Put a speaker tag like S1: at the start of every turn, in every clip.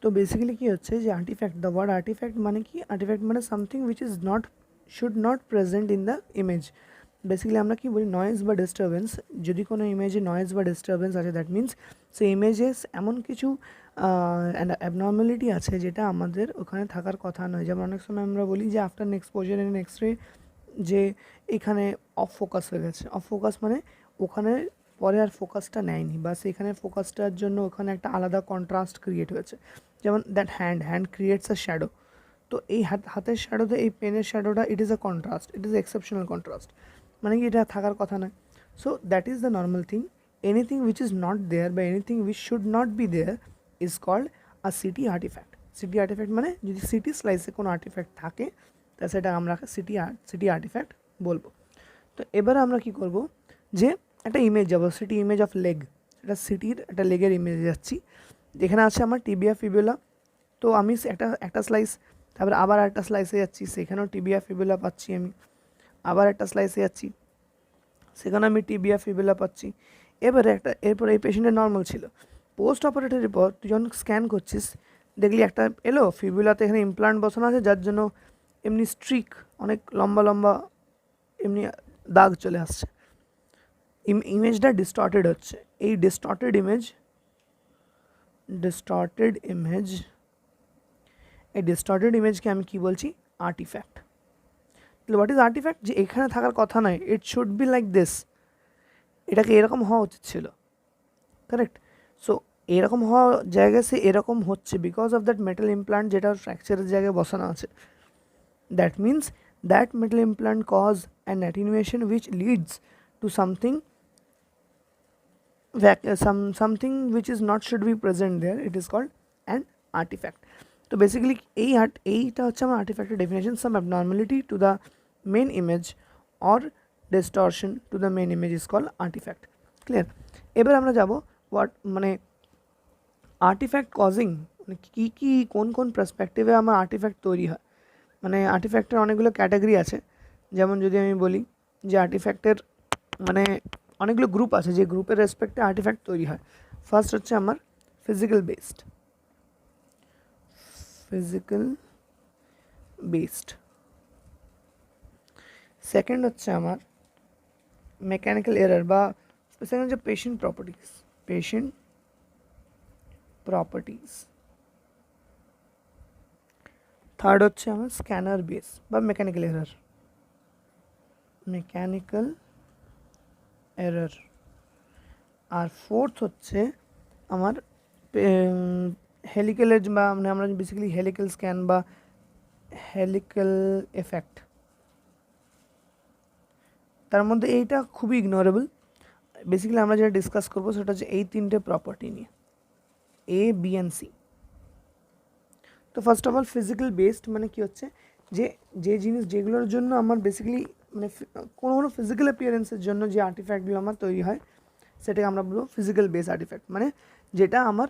S1: তো বেসিক্যালি কী হচ্ছে যে আর্টিফ্যাক্ট, দ্য ওয়ার্ড আর্টিফ্যাক্ট মানে কি, আর্টিফ্যাক্ট মানে something which is not, should not present in the image. Basically আমরা কি বলি, নয়েজ বা ডিস্টারবেন্স। যদি কোনো ইমেজে নয়েজ বা ডিস্টারবেন্স আছে, দ্যাট মিনস সে ইমেজেস এমন কিছু অ্যাবনর্মালিটি আছে যেটা আমাদের ওখানে থাকার কথা নয়। যেমন অনেক সময় আমরা বলি যে আফটার এক্সপোজার ইন এক্স-রে যে এখানে অফ ফোকাস হয়ে গেছে। অফ ফোকাস মানে ওখানে পরে আর ফোকাসটা নেয়নি, বা সেখানে ফোকাসটার জন্য ওখানে একটা আলাদা কন্ট্রাস্ট ক্রিয়েট হয়েছে। যেমন that hand creates a shadow. তো এই হাতের শ্যাডোতে এই পেনের শ্যাডোটা, it is a contrast, it is exceptional contrast, মানে কি এটা থাকার কথা নয়। So that is the normal thing. Anything which is not there বা anything which should not be there is called a CT artifact. CT artifact মানে যদি city স্লাইসে কোনো আর্টিফ্যাক্ট থাকে তা সেটা আমরা সিটি আর্টিফ্যাক্ট বলবো। তো এবারে আমরা কি করব, যে একটা ইমেজ যাবো, সিটি ইমেজ অফ লেগ, সেটা সিটির একটা লেগের ইমেজে যাচ্ছি, যেখানে আছে আমার টিবিয়া ফিবুলা। তো আমি একটা স্লাইস, তারপরে আবার একটা স্লাইসে যাচ্ছি, সেখানেও টিবিয়া ফিবুলা পাচ্ছি আমি। আবার একটা স্লাইসে যাচ্ছি, সেখানে আমি টিবিয়া ফিবুলা পাচ্ছি। এরপর এই পেশেন্টের নর্মাল ছিল। পোস্ট অপারেটরের পর তুই যখন স্ক্যান করছিস, দেখলি একটা এলো ফিবুলাতে, এখানে ইমপ্লান্ট বসানো আছে, যার জন্য এমনি স্ট্রিক, অনেক লম্বা লম্বা এমনি দাগ চলে আসছে। ইমেজটা ডিস্টর্টেড হচ্ছে। এই ডিস্টর্টেড ইমেজ, এই ডিস্টর্টেড ইমেজকে আমি কি বলছি, আর্টিফ্যাক্ট। তাহলে হোয়াট ইজ আর্টিফ্যাক্ট, যে এখানে থাকার কথা নয়, it should be like this, এটাকে এরকম হওয়া উচিত ছিল, কারেক্ট। সো এরকম হওয়া জায়গায় সে এরকম হচ্ছে because of that metal implant যেটা ফ্র্যাকচারের জায়গায় বসানো আছে। That means that metal implant cause an attenuation which leads to something which is not should be present there, it is called an artifact. তো বেসিক্যালি এইটা হচ্ছে আমার আর্টিফ্যাক্টের definition, some abnormality to the main image or distortion to the main image is called artifact. Clear. এবার আমরা যাব what মানে artifact causing, মানে কী কোন কোন পার্সপেক্টিভে আমার আর্টিফ্যাক্ট তৈরি হয়। মানে আর্টিফ্যাক্টের অনেকগুলো ক্যাটাগরি আছে। যেমন যদি আমি বলি যে আর্টিফ্যাক্টের মানে অনেকগুলো গ্রুপ আছে, যে গ্রুপের রেসপেক্টে আর্টিফ্যাক্ট তৈরি হয়। ফার্স্ট হচ্ছে আমার ফিজিক্যাল বেসড। সেকেন্ড হচ্ছে আমার মেকানিক্যাল এরার, বা সেকেন্ড হচ্ছে পেশেন্ট প্রপার্টিস। থার্ড হচ্ছে আমার স্ক্যানার বেস বা মেকানিক্যাল এরার। আর ফোর্থ হচ্ছে আমার হেলিক্যাল এজ, বা মানে আমরা বেসিক্যালি হেলিক্যাল স্ক্যান বা হেলিক্যাল এফেক্ট। তার মধ্যে এইটা খুবই ইগনোরেবল। বেসিক্যালি আমরা যেটা ডিসকাস করবো সেটা হচ্ছে এই তিনটে প্রপার্টি নিয়ে, এ বি অ্যান্ড সি। তো first of all physical based মানে কি হচ্ছে, যে জিনিস যেগুলোর জন্য আমার বেসিক্যালি মানে কোনো ফিজিক্যাল অ্যাপিয়ারেন্সের জন্য যে আর্টিফ্যাক্টগুলো আমার তৈরি হয়, সেটাকে আমরা বলবো ফিজিক্যাল বেস আর্টিফ্যাক্ট। মানে যেটা আমার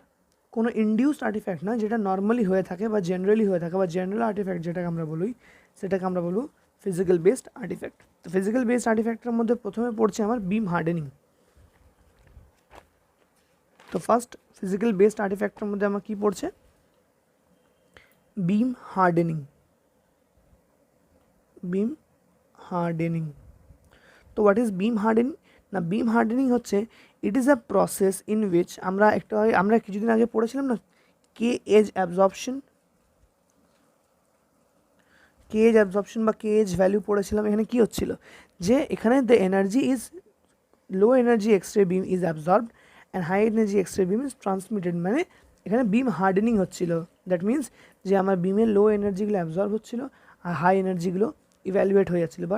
S1: কোনো ইনডিউসড আর্টিফ্যাক্ট না, যেটা নর্মালি হয়ে থাকে বা জেনারেলি হয়ে থাকে, বা জেনারেল আর্টিফ্যাক্ট যেটাকে আমরা বলি, সেটাকে আমরা বলবো ফিজিক্যাল বেসড আর্টিফ্যাক্ট। তো ফিজিক্যাল বেসড আর্টিফ্যাক্টের মধ্যে প্রথমে পড়ছে আমার বিম হার্ডেনিং। তো ফার্স্ট ফিজিক্যাল বেসড আর্টিফ্যাক্টের মধ্যে আমার কী পড়ছে, বিম হার্ডেনিং। তো হোয়াট ইজ বিম হার্ডেনিং না, বিম হার্ডেনিং হচ্ছে ইট is a process in which আমরা কিছুদিন আগে পড়েছিলাম না, কে এজ অ্যাবজর্পশন বা কে এজ ভ্যালু পড়েছিলাম। এখানে কি হচ্ছিল, যে এখানে the energy is low energy X-ray beam is absorbed and high energy X-ray beam is transmitted. মানে এখানে বিম হার্ডেনিং হচ্ছিল। দ্যাট মিন্স যে আমার বিমের লো এনার্জিগুলো অ্যাবজর্ব হচ্ছিলো, আর হাই এনার্জিগুলো ইভ্যালুয়েট হয়ে যাচ্ছিলো, বা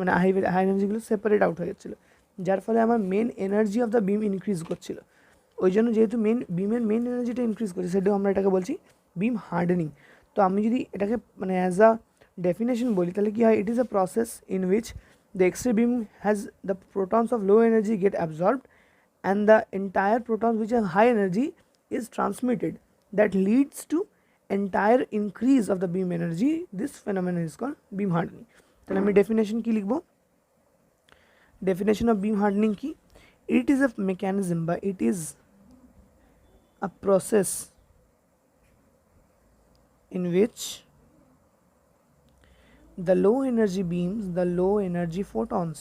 S1: মানে হাই এনার্জিগুলো সেপারেট আউট হয়ে যাচ্ছিলো, যার ফলে আমার mean energy of the beam increase করছিল। ওই জন্য যেহেতু বিমের মেন এনার্জিটা ইনক্রিজ করছে, সেটাও আমরা এটাকে বলছি বিম হার্ডেনিং। তো আমি যদি এটাকে মানে অ্যাজ আ ডেফিনেশন বলি, তাহলে কি হয়, ইট is a process in which the X-ray beam has the protons of low energy get absorbed and the entire protons which have high energy is transmitted, that leads to entire increase of the beam energy. This phenomenon is called beam hardening. তাহলে আমি definition কি লিখব, definition of beam hardening কি, it is a mechanism বা it is a process in which the low energy beams, the low energy photons,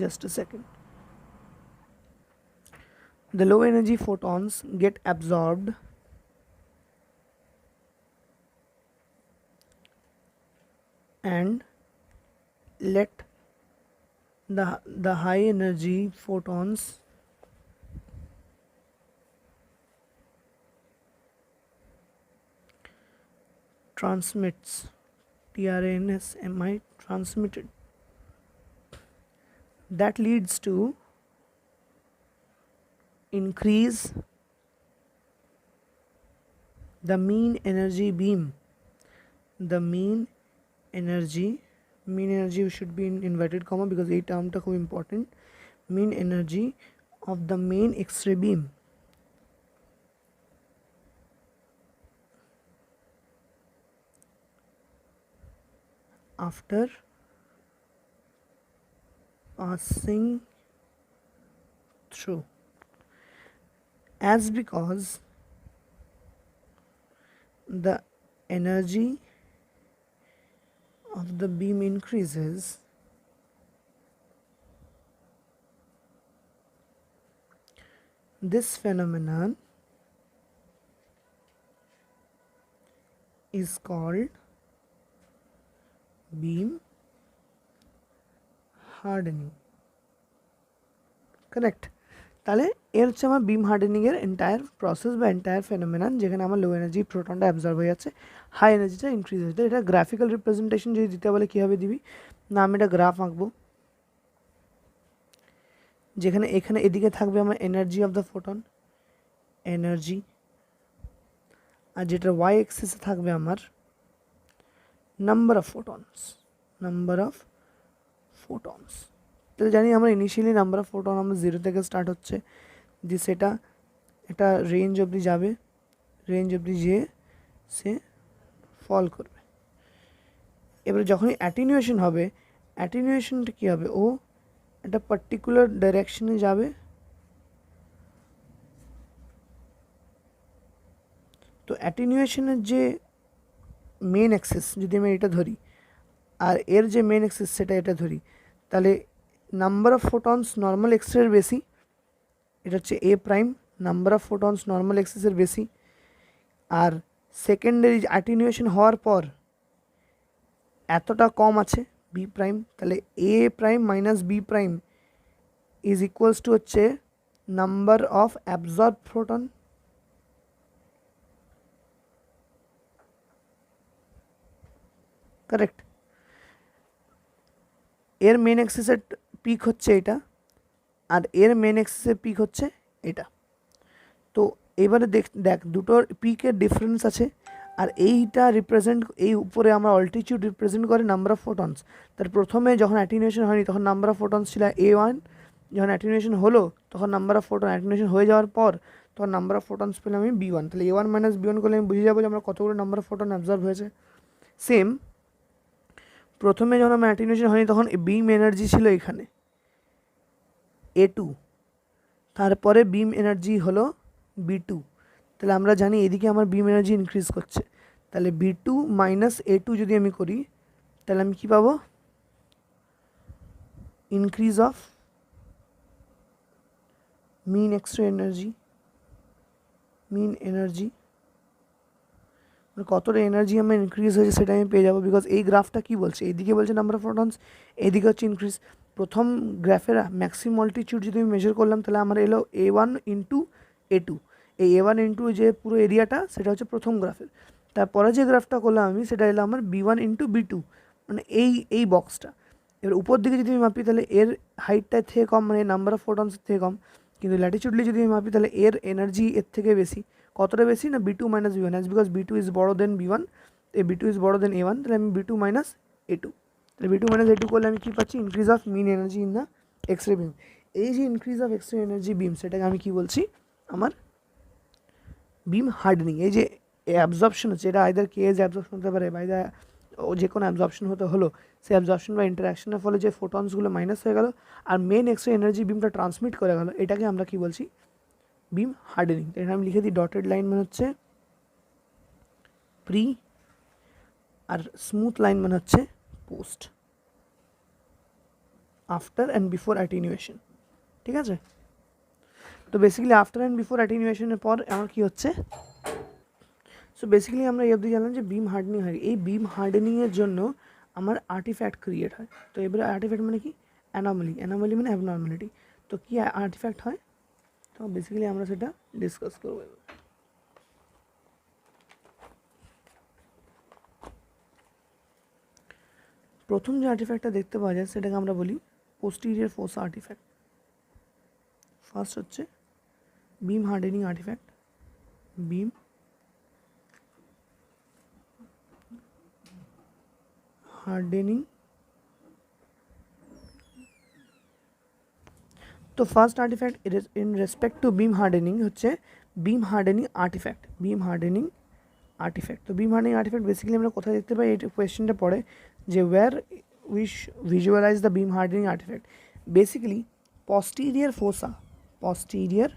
S1: just a second, the low energy photons get absorbed and let the high energy photons transmits, TRANSMI, transmitted. That leads to increase the mean energy beam. The mean energy should be in inverted comma because এই টার্মটা খুব important. Mean energy of the main X-ray beam after passing through, as because the energy of the beam increases, this phenomenon is called beam hardening. Correct. তাহলে এর হচ্ছে আমার বিম hardening এর entire process বা entire phenomenon, যেখানে আমার low energy প্রোটনটা absorb হয়ে যাচ্ছে, হাই এনার্জিটা ইনক্রিজ হচ্ছে। এটা গ্রাফিক্যাল রিপ্রেজেন্টেশন যদি দিতে বলে কীভাবে দিবি না, আমি এটা গ্রাফ আঁকবো, যেখানে এখানে এদিকে থাকবে আমার energy of the photon, energy, আর যেটা ওয়াই এক্সিসে থাকবে আমার নাম্বার অফ ফোটনস। তাহলে জানি আমরা ইনিশিয়ালি নাম্বার অফ ফোটন আমরা 0 থেকে স্টার্ট হচ্ছে, যে সেটা একটা রেঞ্জ অবধি যাবে, রেঞ্জ অবধি যেয়ে সে ফল করবে। এবারে যখনই অ্যাটিনিউয়েশন হবে, অ্যাটিনিউয়েশনটা কী হবে, ও একটা পার্টিকুলার ডাইরেকশনে যাবে, তো অ্যাটিনিউয়েশনের যে মেন অ্যাক্সিস যদি আমি এটা ধরি আর এর যে মেন অ্যাক্সিস সেটা এটা ধরি, তাহলে নাম্বার অফ ফোটনস নর্মাল এক্সিসের বেশি, এটা হচ্ছে A prime, number of photons normal এক্সিসের বেশি, আর সেকেন্ডারি অ্যাটিনিউয়েশন হওয়ার পর এতটা কম আছে বি প্রাইম, তাহলে A prime minus B prime is equals to হচ্ছে number of absorb photon, correct. এর মেন অ্যাক্সিসের পিক হচ্ছে এটা, আর এর মেন অ্যাক্সিসের পিক হচ্ছে এটা। তো এবারে দেখ দুটোর পিকের ডিফারেন্স আছে, আর এইটা রিপ্রেজেন্ট, এই উপরে আমরা অল্টিটিউড রিপ্রেজেন্ট করে নাম্বার অফ ফোটনস। তার প্রথমে যখন অ্যাটিনিউয়েশন হয়নি তখন নাম্বার অফ ফোটনস ছিল A1, যখন অ্যাটিনিউয়েশন হলো তখন নাম্বার অফ ফোটন, অ্যাটিনিউয়েশন হয়ে যাওয়ার পর তখন নাম্বার অফ ফোটনস পেলাম আমি B1। তাহলে A1 মাইনাস B1 করলে আমি বুঝে যাবো যে আমরা কতগুলো নাম্বার অফ ফোটন অ্যাবজর্ব হয়েছে। সেম প্রথমে যখন আমার অ্যাটিনিউয়েশন হয়নি তখন বিম এনার্জি ছিল এখানে A2, তারপরে বিম এনার্জি হলো B2, তাহলে আমরা জানি এদিকে আমার বিম এনার্জি ইনক্রিজ করছে, তাহলে B2 মাইনাস A2 যদি আমি করি তাহলে আমি কি পাবো, increase of mean X-ray energy, কতটা এনার্জি আমার ইনক্রিজ হয়েছে সেটা আমি পেয়ে যাবো, বিকজ এই গ্রাফটা কি বলছে, এইদিকে বলছে নাম্বার অফ ফোটনস, এইদিকে হচ্ছে ইনক্রিজ। প্রথম গ্রাফের ম্যাক্সিমাম অল্টিটিউড যদি আমি মেজার করলাম তাহলে আমার এলো A1 ইন্টু A2, এই A1 ইন্টু যে পুরো এরিয়াটা সেটা হচ্ছে প্রথম গ্রাফের। তারপরে যে গ্রাফটা করলাম আমি সেটা এলো আমার B1 ইন্টু B2, মানে এই বক্সটা। এবার উপর দিকে যদি আমি মাপি তাহলে এর হাইটটার থেকে কম, মানে নাম্বার অফ ফোটনসের থেকে কম, কিন্তু ল্যাটিচিউডলি যদি আমি মাপি তাহলে এর এনার্জি এর থেকে বেশি। কতটা বেশি না, B2 minus B1, as because B2 is বড় দেন B1, এই B2 ইজ বড় দেন A1, তাহলে আমি B2 মাইনাস A2, তাহলে B2 মাইনাস A2 করলে আমি কী পাচ্ছি, increase of mean energy in the x ray beam. এই যে increase of x ray energy beam সেটাকে আমি কী বলছি, আমার বিম হার্ডেনিং। এই যে অ্যাবজর্পশন হচ্ছে, এটা আইদার কেজ অ্যাবজর্পশন হতে পারে বা যে কোনো অ্যাবজর্পশন হলো, সেই অ্যাবজর্পশন বা ইন্টারাকশনের ফলে যে ফোটনসগুলো মাইনাস হয়ে গেল আর মেন এক্সরে এনার্জি বিমটা ট্রান্সমিট করে গেল, এটাকে আমরা কী বলছি, বিম হার্ডেনিং। এখানে আমি লিখে দিই ডটেড লাইন মানে হচ্ছে প্রি, আর স্মুথ লাইন মানে হচ্ছে পোস্ট, আফটার অ্যান্ড বিফোর অ্যাটিনিউয়েশন। ঠিক আছে, তো বেসিক্যালি আফটার অ্যান্ড বিফোর অ্যাটিনিউয়েশনের পর আমার কী হচ্ছে, সো বেসিক্যালি আমরা এই অবধি জানলাম যে বিম হার্ডেনিং হয়। এই বিম হার্ডেনিংয়ের জন্য আমার আর্টিফ্যাক্ট ক্রিয়েট হয়। তো এবারে আর্টিফ্যাক্ট মানে কি, অ্যানোমালি, অ্যানোমালি মানে অ্যাবনর্মালিটি। তো কী আর্টিফ্যাক্ট হয়, তো বেসিক্যালি আমরা সেটা ডিসকাস করবো। প্রথম যে আর্টিফ্যাক্টটা দেখতে পাওয়া যায় সেটাকে আমরা বলি পোস্টিরিয়র ফোসা আর্টিফ্যাক্ট। ফার্স্ট হচ্ছে beam hardening artifact, beam hardening. তো first artifact in respect to beam hardening হচ্ছে beam hardening artifact, beam hardening artifact. তো বিম হার্ডেনিং আর্টিফ্যাক্ট বেসিক্যালি আমরা কোথায় দেখতে পাই, এটা কোয়েশ্চেনটা পড়ে যে where we visualize the beam hardening artifact. Basically posterior fossa, posterior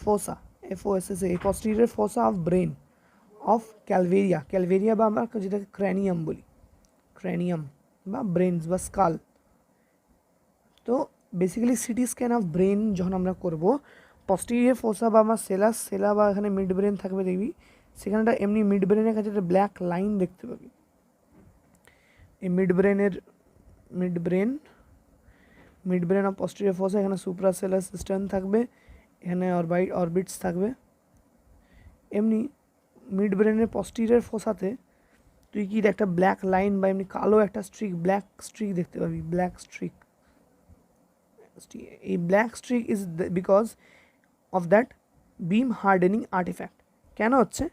S1: fossa, FOSSA, posterior fossa of brain of ক্যালভেরিয়া, ক্যালভেরিয়া বা আমরা যেটাকে ক্র্যানিয়াম বলি, ক্র্যানিয়াম বা ব্রেনস বা স্কাল। তো basically CT scan of brain যখন আমরা করব, পস্টিরিয়র ফোসা বা আমার সেলা বা এখানে মিড ব্রেন থাকবে দেখবি, সেখানে একটা এমনি মিড ব্রেনের কাছে একটা ব্ল্যাক লাইন দেখতে পাবি। এই মিড ব্রেন অফ পস্টিরিয়র ফোসা, এখানে সুপ্রাসেলার সিস্টেম থাকবে, এখানে অরবিটস থাকবে। এমনি মিড ব্রেনের পস্টিরিয়র ফোসাতে তুই কি একটা ব্ল্যাক লাইন বা এমনি কালো একটা স্ট্রিক, ব্ল্যাক স্ট্রিক দেখতে পাবি, ব্ল্যাক স্ট্রিক। এই black streak is because of that beam hardening artifact. কেন হচ্ছে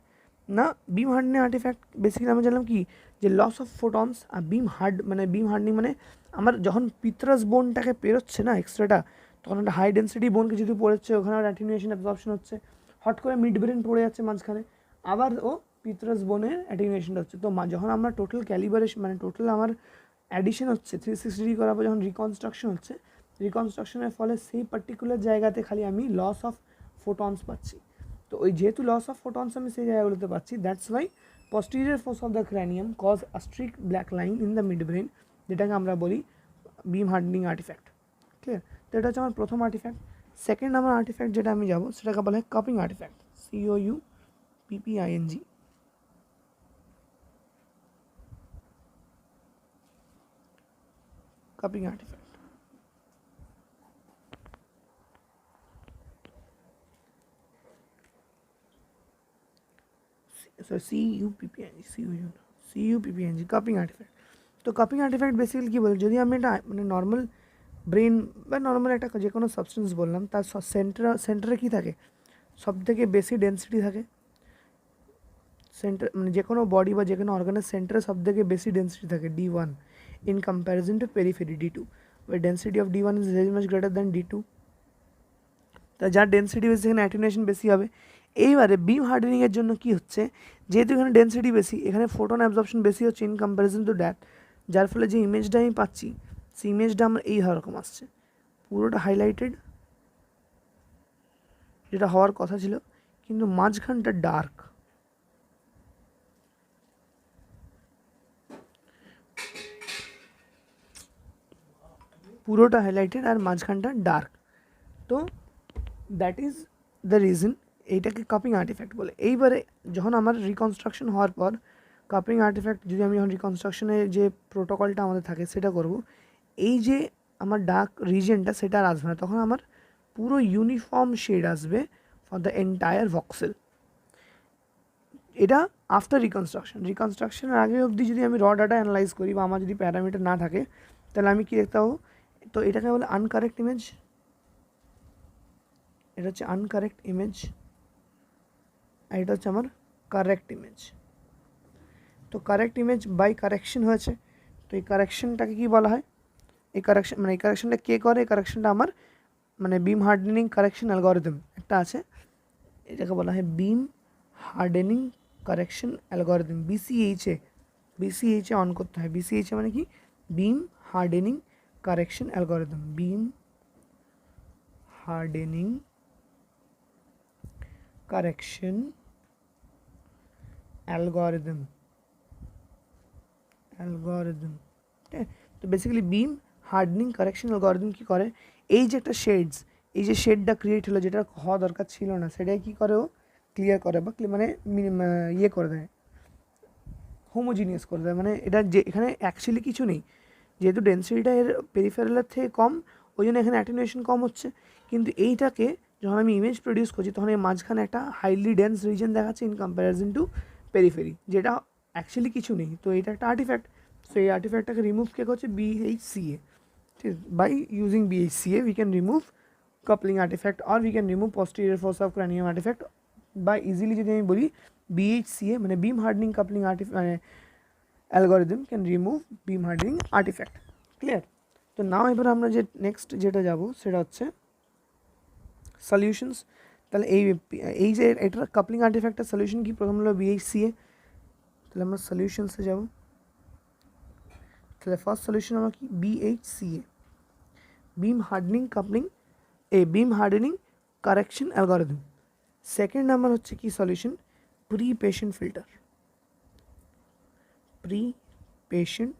S1: না, বিম হার্ডেনিং আর্টিফ্যাক্ট বেসিক্যালি আমরা জানলাম কি যে লস অফ ফোটনস। আর বিম হার্ডেনিং মানে আমার যখন পিত্রাস বোনটাকে পেরোচ্ছে না এক্সট্রাটা, তখন একটা হাই ডেন্সিটি বোনকে যদি পড়েছে, ওখানে অ্যাটিনিউয়েশন অ্যাবজর্পশন হচ্ছে, হট করে মিড ব্রেন পড়ে যাচ্ছে মাঝখানে, আবার ও পিত্রাস বোনের অ্যাটিনিউয়েশনটা হচ্ছে। তো যখন আমরা টোটাল ক্যালিবারেশন মানে টোটাল আমার অ্যাডিশন হচ্ছে 360 ডিগ্রি করার পর যখন রিকনস্ট্রাকশন হচ্ছে, রিকনস্ট্রাকশনের ফলে সেই পার্টিকুলার জায়গাতে খালি আমি লস অফ ফোটনস পাচ্ছি। তো ওই যেহেতু লস অফ ফোটনস আমি সেই জায়গাগুলোতে পাচ্ছি, that's why posterior fossa of the cranium cause a streaked black line in the midbrain, যেটাকে আমরা বলি বিম হার্ডেনিং আর্টিফ্যাক্ট। ক্লিয়ার? তো এটা হচ্ছে আমার প্রথম আর্টিফ্যাক্ট। সেকেন্ড আমার আর্টিফ্যাক্ট যেটা আমি যাবো সেটাকে বলা হয় cupping artifact, COUPPING। Cupping artifact, CUPPING, cupping artifact. তো কাপিং আর্টিফ্যাক্ট বেসিক্যালি কী বলে, যদি আমি এটা মানে নর্মাল ব্রেন বা নর্মাল একটা যে কোনো সাবস্টেন্স বললাম, তার সেন্টারে কী থাকে, সব থেকে বেশি ডেন্সিটি থাকে। সেন্টার মানে যে কোনো বডি বা যে কোনো অর্গানের সেন্টারে সব থেকে বেশি ডেন্সিটি থাকে D1 in comparison two periphery D2, where density of D1 is very much greater than D2। তা যার ডেন্সিটি বেশি সেখানে অ্যাটিনুয়েশন বেশি হবে। এইবারে বিম হার্ডেনিংয়ের জন্য কি হচ্ছে, যেহেতু এখানে ডেন্সিটি বেশি, এখানে ফোটন অ্যাবজর্পশন বেশি হচ্ছে ইন কম্প্যারিজন টু দ্যাট, যার ফলে যে ইমেজটা আমি পাচ্ছি সেই ইমেজটা আমার এই রকম আসছে, পুরোটা হাইলাইটেড যেটা হওয়ার কথা ছিল, কিন্তু মাঝখানটা ডার্ক। পুরোটা হাইলাইটেড আর মাঝখানটা ডার্ক। তো দ্যাট ইজ দ্য রিজন এইটাকে কাপিং আর্টিফ্যাক্ট বলে। এইবারে যখন আমার রিকনস্ট্রাকশন হওয়ার পর কাপিং আর্টিফ্যাক্ট যদি আমি যখন রিকনস্ট্রাকশনের যে প্রোটোকলটা আমাদের থাকে সেটা করব, এই যে আমার ডার্ক রিজনটা সেটা আর আসবে না, তখন আমার পুরো ইউনিফর্ম শেড আসবে ফর দ্য এন্টায়ার ভক্সেল। এটা আফটার রিকনস্ট্রাকশনের আগে অবধি যদি আমি র ডাটা অ্যানালাইজ করি বা আমার যদি প্যারামিটার না থাকে, তাহলে আমি কী দেখতে পাবো, তো এটাকে বলে আনকারেক্ট ইমেজ। এটা হচ্ছে আনকারেক্ট ইমেজ, আর এটা হচ্ছে আমার কারেক্ট ইমেজ। তো কারেক্ট ইমেজ বাই কারেকশন হয়েছে, তো এই কারেকশনটাকে কী বলা হয়, এই কারেকশনটা কে করে, এই কারেকশনটা আমার মানে বিম হার্ডেনিং কারেকশন অ্যালগরিদম একটা আছে, এটাকে বলা হয় বিম হার্ডেনিং কারেকশন অ্যালগরিদম, বিসিএইচে অন করতে হয়। বিসিএইচে মানে কি, বিম হার্ডেনিং কারেকশন অ্যালগরিদম, বিম হার্ডেনিং কারেকশন অ্যালগরিদম, ঠিক আছে। তো বেসিক্যালি বিম হার্ডনিং কারেকশন অ্যালগরিদম কী করে, এই যে একটা শেডস, এই যে শেডটা ক্রিয়েট হলো যেটা হওয়া দরকার ছিল না, সেটাই কী করে ও ক্লিয়ার করে বা মানে ইয়ে করে দেয়, হোমোজিনিয়াস করে দেয়। মানে এটা যে এখানে অ্যাকচুয়ালি কিছু নেই, যেহেতু ডেন্সিটিটা এর পেরিফেরালের থেকে কম, ওই জন্য এখানে অ্যাটেনুয়েশন কম হচ্ছে। কিন্তু এইটাকে যখন আমি ইমেজ প্রডিউস করছি তখন এই মাঝখানে একটা হাইলি ডেন্স রিজন দেখাচ্ছে ইন কম্প্যারিজন টু পেরিফেরি, যেটা অ্যাকচুয়ালি কিছু নেই। তো এটা একটা আর্টিফ্যাক্ট। সো এই আর্টিফ্যাক্টটাকে রিমুভ কে করছে, BHCA, ঠিক আছে। By using BHCA we can remove coupling artifact or we can remove posterior force of cranium artifact. বা ইজিলি যদি আমি বলি BHCA মানে বিম হার্ডনিং কাপলিং মানে algorithm can remove beam hardening artifact. Clear? তো নাও এবার আমরা যে নেক্সট যেটা যাব সেটা হচ্ছে সলিউশনস। তাহলে এই যে এটার কাপলিং আর্টিফ্যাক্টের সলিউশন কি, প্রথম হলো BHCA। তাহলে আমরা সলিউশনসে যাব। তাহলে ফার্স্ট সলিউশন আমরা কি, BHCA, বিম হার্ডনিং কাপলিং বিম হার্ডনিং কারেকশন অ্যালগরিদম। সেকেন্ড নাম্বার হচ্ছে কি solution, pre patient filter. Pre patient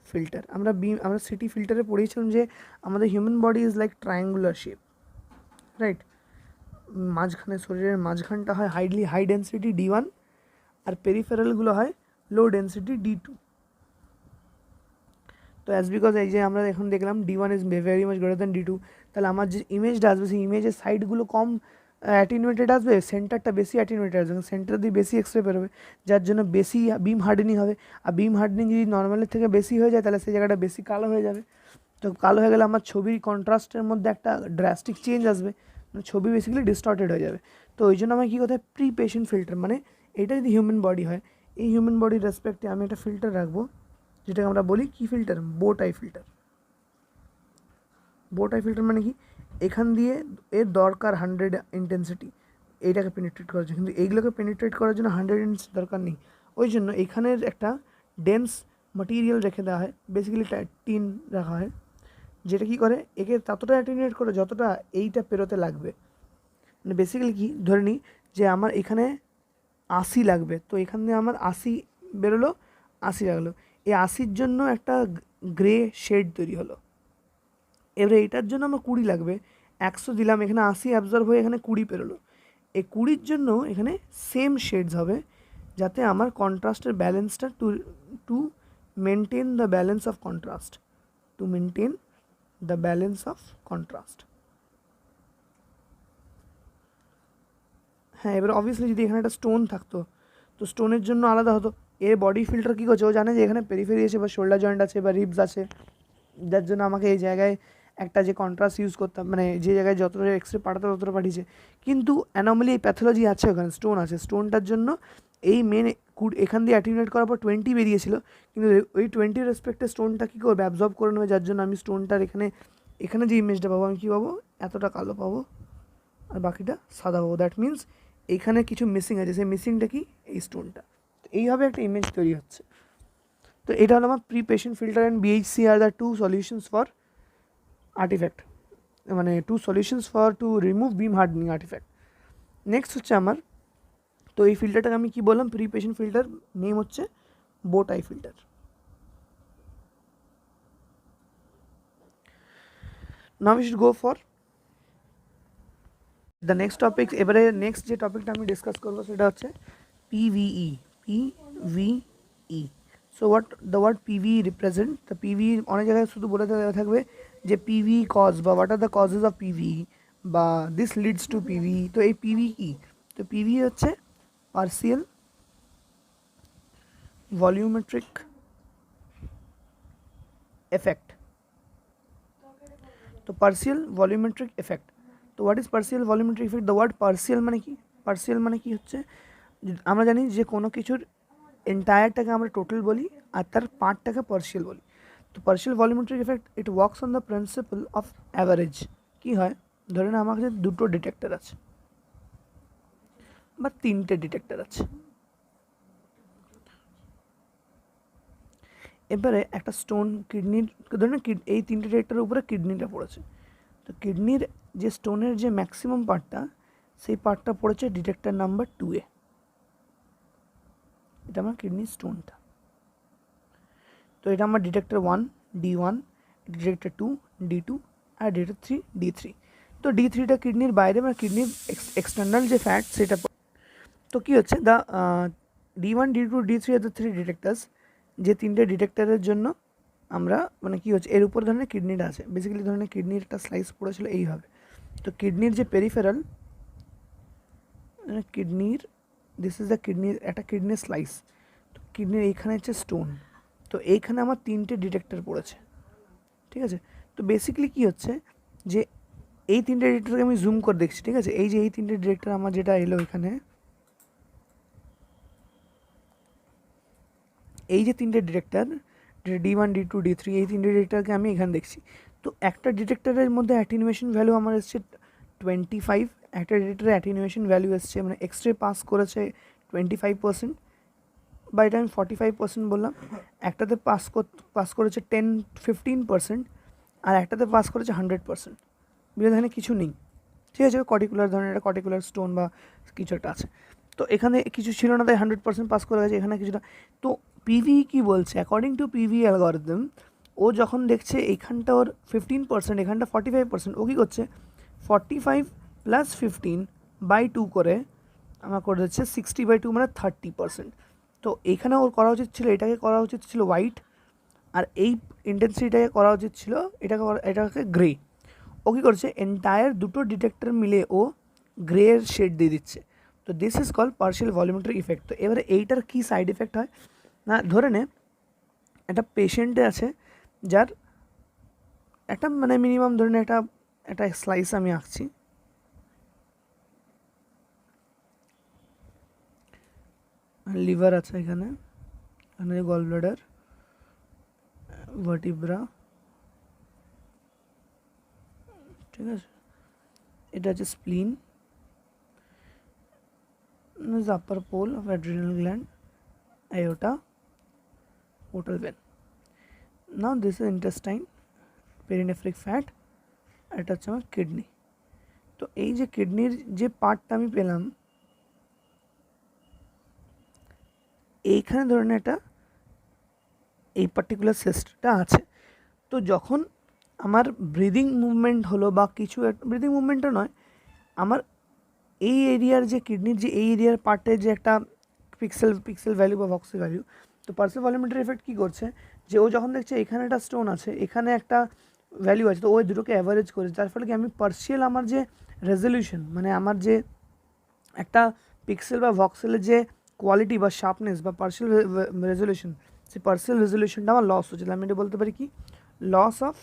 S1: filter আমরা সিটি ফিল্টারে পড়িয়েছিলাম যে আমাদের human body is like triangular shape, right. মাঝখানে শরীরের মাঝখানটা হয় হাই ডেন্সিটি D1 আর পেরিফেরালগুলো হয় লো ডেন্সিটি D2। তো অ্যাজ বিকজ এই যে আমরা এখন দেখলাম D1 is very much greater than D2, তাহলে আমার যে ইমেজটা আসবে সেই ইমেজের সাইডগুলো কম অ্যাটিনুয়েটেড আসবে, সেন্টারটা বেশি অ্যাটিনুয়েটেড আসবে, সেন্টার দিয়ে বেশি এক্সরে বেরোবে, যার জন্য বেশি বিম হার্ডেনিং হবে। আর বিম হার্ডেনিং যদি নর্মালের থেকে বেশি হয়ে যায় তাহলে সেই জায়গাটা বেশি কালো হয়ে যাবে। তো কালো হয়ে গেলে আমার ছবির কন্ট্রাস্টের মধ্যে একটা ড্রাস্টিক চেঞ্জ আসবে, মানে ছবি বেসিক্যালি ডিস্টর্টেড হয়ে যাবে। তো ওই জন্য আমার কী করতে হয়, প্রি পেশেন্ট ফিল্টার, মানে এটা যদি হিউম্যান বডি হয়, এই হিউম্যান বডির রেসপেক্টে আমি একটা ফিল্টার রাখবো, যেটাকে আমরা বলি কি filter, boat I filter. Boat I filter মানে কি, এখান দিয়ে এর দরকার 100 ইন্টেন্সিটি এইটাকে পেনিট্রেট করার জন্য, কিন্তু এইগুলোকে পেনিট্রেট করার জন্য 100 ইন্টেন্সিটি দরকার নেই। ওই জন্য এখানের একটা ডেন্স মাটিরিয়াল রেখে দেওয়া হয়, বেসিক্যালি টিন রাখা হয়, যেটা কী করে একে ততটা অ্যাটেনুয়েট করে যতটা এইটা পেরোতে লাগবে। মানে বেসিক্যালি কি, ধরে নিই যে আমার এখানে 80 লাগবে, তো এখান দিয়ে আমার 80 বেরোলো, 80 লাগলো, এই 80-র জন্য একটা গ্রে শেড তৈরি হলো। এবারে এটার জন্য আমার 20 লাগবে, 100 দিলাম, এখানে 80 অ্যাবজর্ব হয়ে এখানে 20 পেরোলো। এই 20-র জন্য এখানে সেম শেডস হবে, যাতে আমার কন্ট্রাস্টের ব্যালেন্সটা to maintain the balance of contrast, to maintain the balance of contrast. হ্যাঁ, এবার অবভিয়াসলি যদি এখানে একটা স্টোন থাকতো তো স্টোনের জন্য আলাদা হতো। এর বডি ফিল্টার কী করছে, ও জানে যে এখানে পেরিফেরি আছে বা শোল্ডার জয়েন্ট আছে বা রিবস আছে, যার জন্য আমাকে এই জায়গায় একটা যে কন্ট্রাস্ট ইউজ করতাম, মানে যে জায়গায় যতটা এক্সরে পাঠাতো ততটা পাঠিয়েছে, কিন্তু অ্যানোমালি এই প্যাথোলজি আছে, ওখানে স্টোন আছে, স্টোনটার জন্য এই মেন এখান দিয়ে অ্যাটিনুয়েট করার পর 20 বেরিয়েছিল, কিন্তু ওই 20 রেসপেক্টে স্টোনটা কী করবে, অ্যাবজর্ব করে নেবে, যার জন্য আমি স্টোনটার এখানে যে ইমেজটা পাবো আমি কী পাবো, এতটা কালো পাবো আর বাকিটা সাদা পাবো। দ্যাট মিনস এখানে কিছু মিসিং আছে, সেই মিসিংটা কি, এই স্টোনটা। তো এইভাবে একটা ইমেজ তৈরি হচ্ছে। তো এটা হলো আমার pre patient filter and BHCA are the two solutions for artifact, মানে two solutions for to remove beam hardening artifact. Next হচ্ছে আমার, তো এই ফিল্টারটাকে আমি কি বললাম, প্রি পেশেন্ট ফিল্টার, নেম হচ্ছে bowtie filter. Now we should go for the next topic. এবারে নেক্সট যে টপিকটা আমি ডিসকাস করবো সেটা হচ্ছে PVE। PVE, so what the word PVE represent, the PVE অনেক জায়গায় শুধু বলে দেওয়া থাকবে যে PVE কজ বা what are the causes of PVE বা দিস লিডস টু PVE। তো এই PVE কি, তো PVE হচ্ছে পার্সিয়াল ভলিউমেট্রিক এফেক্ট। তো পার্সিয়াল ভলিউমেট্রিক এফেক্ট, তো what is partial volumetric effect, the word partial মানে কি, পার্সিয়াল মানে কি হচ্ছে, আমরা জানি যে কোনো কিছুর এন্টায়ারটাকে আমরা টোটাল বলি আর তার পার্টটাকে পার্সিয়াল বলি। তো partial volumetric effect it works on the principle of average. কী হয়, ধরেন আমার কাছে দুটো ডিটেক্টর আছে বা তিনটে ডিটেক্টর আছে, এবারে একটা স্টোন কিডনির, ধরেন এই তিনটে ডিটেক্টরের উপরে কিডনিটা পড়েছে, তো কিডনির যে স্টোনের যে ম্যাক্সিমাম পার্টটা সেই পার্টটা পড়েছে ডিটেক্টর নাম্বার 2-এ, এটা আমার কিডনি স্টোনটা। তো এটা আমার ডিটেক্টর 1 D1, ডিটেক্টর 2 D2 আর ডিটেক্টর 3 D3। তো D3টা কিডনির বাইরে মানে কিডনির এক্সটার্নাল যে ফ্যাট সেটা। তো কী হচ্ছে, the D1 D2 D3 are the 3 ডিটেক্টার্স, যে তিনটে ডিটেক্টরের জন্য আমরা মানে কী হচ্ছে এর উপর ধরনের কিডনিটা আছে, বেসিক্যালি ধরনের কিডনির একটা স্লাইস পড়েছিল এইভাবে। তো কিডনির যে পেরিফেরাল কিডনির, দিস ইজ দ্য কিডনির একটা কিডনির স্লাইস। তো কিডনির এইখানে হচ্ছে স্টোন, তো এইখানে আমার তিনটে ডিটেক্টর পড়েছে, ঠিক আছে। তো বেসিক্যালি কী হচ্ছে যে এই তিনটে ডিটেক্টরকে আমি জুম করে দেখছি, ঠিক আছে। এই যে এই তিনটে ডিটেক্টর আমার যেটা এলো এখানে, এই যে তিনটে ডিটেক্টর D1 D2 D3, এই তিনটে ডিটেক্টরকে আমি এখানে দেখছি। তো একটা ডিটেক্টরের মধ্যে অ্যাটেনুয়েশন ভ্যালু আমার এসছে 25, একটা ডিটেক্টরের অ্যাটেনুয়েশন ভ্যালু এসছে মানে এক্স রে পাস করেছে 25%, বা এটা আমি 45% বললাম। একটাতে পাস করেছে 10-15%, আর একটাতে পাস করেছে 100%। এখানে কিছু নেই, ঠিক আছে। কর্টিকুলার ধরনের একটা কর্টিকুলার স্টোন বা কিছু একটা আছে, তো এখানে কিছু ছিল না, তাই 100% পাস করে গেছে, এখানে কিছুটা। তো পিভি কি বলছে, অ্যাকর্ডিং টু পিভি অ্যালগরিদম, ও যখন দেখছে এইখানটা ওর 15%, এখানটা 45%, ও কী করছে 45 + 15/2 করে আমার করে দিচ্ছে 60/2 মানে 30%। তো এইখানে ওর করা উচিত ছিল, এটাকে করা উচিত ছিল হোয়াইট, আর এই ইন্টেন্সিটিটাকে করা উচিত ছিল এটাকে গ্রে। ও কী করছে এন্টায়ার দুটো ডিটেক্টর মিলে ও গ্রের শেড দিয়ে দিচ্ছে। তো this is call partial volumetric effect. তো এবারে এইটার কী সাইড এফেক্ট হয় না, ধরে নে একটা পেশেন্টে আছে যার একটা মানে মিনিমাম ধরে নে একটা স্লাইস আমি আঁকছি, লিভার আছে এখানে, এখানে গল ব্লাডার, ভার্টিব্রা, ঠিক আছে। এটা হচ্ছে স্প্লিন, is the upper pole of adrenal gland, aorta, portal vein. Now this is intestine, perinephric fat, এটা হচ্ছে আমার কিডনি। তো এই যে কিডনির যে পার্টটা আমি পেলাম এইখানে ধরনের এটা এই পার্টিকুলার সিস্টটা আছে। তো যখন আমার ব্রিদিং মুভমেন্ট হলো বা কিছু ব্রিদিং মুভমেন্টটা নয়, আমার এই এরিয়ার যে কিডনির যে এই এরিয়ার পার্টের যে একটা পিক্সেল ভ্যালু বা ভক্সেল ভ্যালু, তো পার্শিয়াল ভলিউমেট্রি এফেক্ট কী করছে যে ও যখন দেখছে এখানে একটা স্টোন আছে, এখানে একটা ভ্যালু আছে, তো ওই দুটোকে অ্যাভারেজ করেছে, যার ফলে কি আমি পার্শিয়াল আমার যে রেজলিউশন মানে আমার যে একটা পিক্সেল বা ভক্সেলের যে কোয়ালিটি বা শার্পনেস বা পার্শিয়াল রেজলিউশন, সেই পার্শিয়াল রেজলিউশনটা আমার লস হচ্ছে। আমি এটা বলতে পারি কি loss of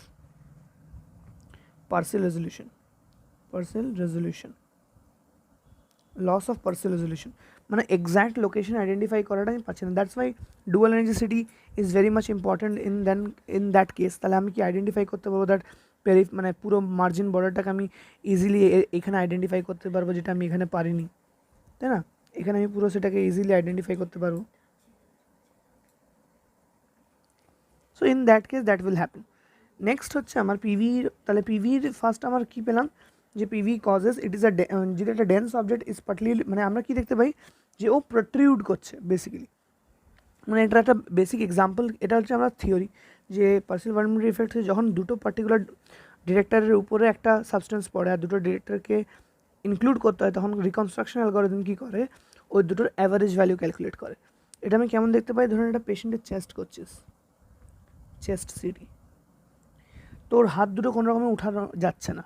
S1: partial resolution, loss of partial resolution মানে এক্স্যাক্ট লোকেশন আইডেন্টিফাই করাটা আমি পাচ্ছি না। That's why dual energy CT is very much important in that case. তাহলে আমি কি আইডেন্টিফাই করতে পারবো দ্যাট মানে পুরো মার্জিন বর্ডারটাকে আমি ইজিলি এখানে আইডেন্টিফাই করতে পারবো, যেটা আমি এখানে পারিনি, তাই না। এখানে আমি পুরো সেটাকে ইজিলি আইডেন্টিফাই করতে পারবো। So in that case that will happen. Next হচ্ছে আমার পিভির, তাহলে পিভির ফার্স্ট আমার কী পেলাম যে পিভি কজেস ইট ইজ যদি একটা ডেন্স অবজেক্ট ইজ পার্টলি, মানে আমরা কী দেখতে পাই যে ও প্রোট্রিউড করছে বেসিক্যালি, মানে এটা একটা বেসিক এক্সাম্পল। এটা হচ্ছে আমরা থিওরি যে পার্শিয়াল ভলিউমেট্রি ইফেক্ট যখন দুটো পার্টিকুলার ডিরেক্টরের উপরে একটা সাবস্টেন্স পড়ে আর দুটো ডিরেক্টরকে ইনক্লুড করতে হয়, তখন রিকনস্ট্রাকশন অ্যালগরিদম কী করে ওই দুটোর অ্যাভারেজ ভ্যালু ক্যালকুলেট করে। এটা আমি কেমন দেখতে পাই, ধরুন একটা পেশেন্টের চেস্ট করছিস, চেস্ট সিটি, তোর হাত দুটো কোনো রকমে উঠানো যাচ্ছে না,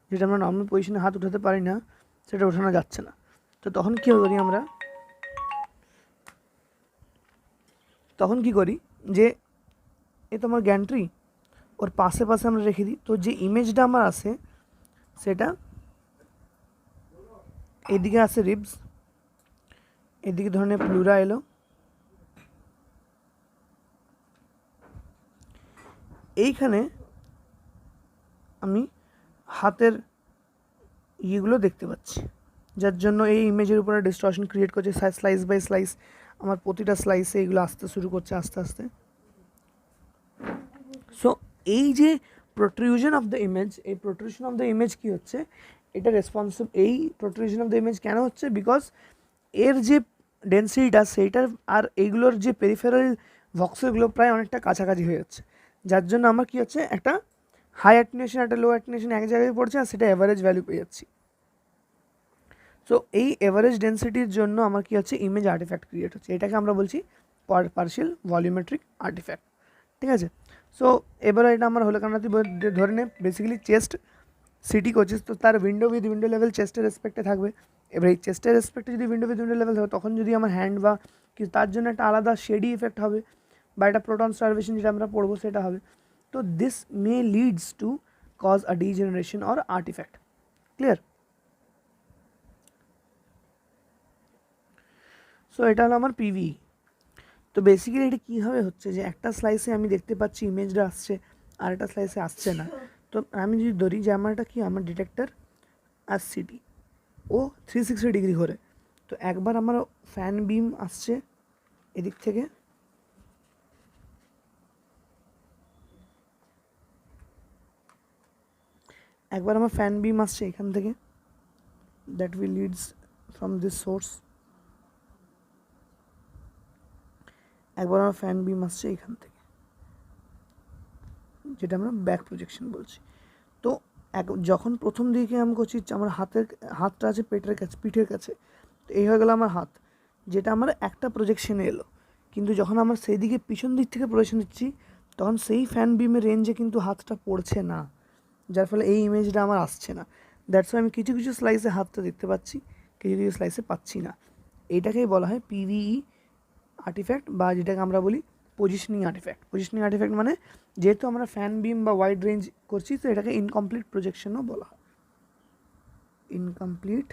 S1: যেটা আমরা নর্মাল পজিশনে হাত উঠাতে পারি না সেটা উঠানো যাচ্ছে না। তো তখন কী করি আমরা, তখন কী করি যে এ তো আমার গ্যান্ট্রি, ওর পাশে পাশে আমরা রেখে দিই। তো যে ইমেজটা আমার আসে সেটা এদিকে আসে রিবস, এদিকে ধরনের প্লুরা এলো, এইখানে আমি হাতের ইয়েগুলো দেখতে পাচ্ছি, যার জন্য এই ইমেজের উপরে ডিস্টরশন ক্রিয়েট করছে। স্লাইস বাই স্লাইস আমার প্রতিটা স্লাইসে এগুলো আসতে শুরু করছে আস্তে আস্তে। সো এই যে প্রোট্রিউশন অফ দ্য ইমেজ, এই প্রোট্রিউশন অফ দ্য ইমেজ কী হচ্ছে, এটা রেসপন্সিভ, এই প্রোট্রুশন অফ দ্য ইমেজ কেন হচ্ছে, বিকজ এর যে ডেন্সিটিটা সেইটার আর এইগুলোর যে পেরিফেরাল ভক্সেলগুলো প্রায় অনেকটা কাছাকাছি হয়ে যাচ্ছে, যার জন্য আমার কী হচ্ছে একটা হাই অ্যাটেনুয়েশন একটা লো অ্যাটেনুয়েশন এক জায়গায় পড়ছে আর সেটা অ্যাভারেজ ভ্যালু পেয়ে যাচ্ছি। সো এই এভারেজ ডেন্সিটির জন্য আমার কী হচ্ছে ইমেজ আর্টিফ্যাক্ট ক্রিয়েট হচ্ছে, এটাকে আমরা বলছি পার্শিয়াল ভলিউমেট্রিক আর্টিফ্যাক্ট, ঠিক আছে। সো এবারে এটা আমার হলো কারণ তুই ধরে নে বেসিক্যালি চেস্ট সিটি করছিস, তো তার উইন্ডো উইথ উইন্ডো লেভেল চেস্টের রেসপেক্টে থাকবে। এবার এই চেস্টের রেসপেক্টে যদি উইন্ডো উইথ উইন্ডো লেভেল থাকে তখন যদি আমার হ্যান্ড বা কিছু তার জন্য একটা আলাদা শেডি ইফেক্ট হবে বা একটা প্রোটন স্টারভেশন যেটা আমরা পড়বো সেটা হবে। তো this may leads to cause a degeneration or artifact, clear. So এটা হলো আমার পিভি। তো বেসিক্যালি এটা কীভাবে হচ্ছে যে একটা স্লাইসে আমি দেখতে পাচ্ছি ইমেজটা আসছে আর একটা স্লাইসে আসছে না। তো আমি যদি ধরি যে আমার এটা কি আমার ডিটেক্টর আর সিটি ও 360 ডিগ্রি করে, তো একবার আমার ফ্যান বিম আসছে এদিক থেকে, একবার আমার ফ্যান বিম আসছে এখান থেকে, that will leads from this source, একবার আমার ফ্যান বিম আসছে এখান থেকে, যেটা আমরা ব্যাক প্রজেকশন বলছি। তো যখন প্রথম দিকে আমি করছি আমার হাতটা আছে পেটের কাছে, পিঠের কাছে, তো এই হয়ে গেলো আমার হাত, যেটা আমার একটা প্রজেকশনে এলো। কিন্তু যখন আমার সেই দিকে পিছন দিক থেকে প্রজেকশন দিচ্ছি তখন সেই ফ্যান বিমের রেঞ্জে কিন্তু হাতটা পড়ছে না, যার ফলে এই ইমেজটা আমার আসছে না। দ্যাটস আমি কিছু কিছু স্লাইসে হাতটা দেখতে পাচ্ছি, কিছু কিছু স্লাইসে পাচ্ছি না। এইটাকেই বলা হয় পিভিই আর্টিফ্যাক্ট, বা যেটাকে আমরা বলি পজিশনিং আর্টিফ্যাক্ট। পজিশনিং আর্টিফ্যাক্ট মানে যেহেতু আমরা ফ্যান বিম বা ওয়াইড রেঞ্জ করছি তো এটাকে ইনকমপ্লিট প্রজেকশনও বলা হয়, incomplete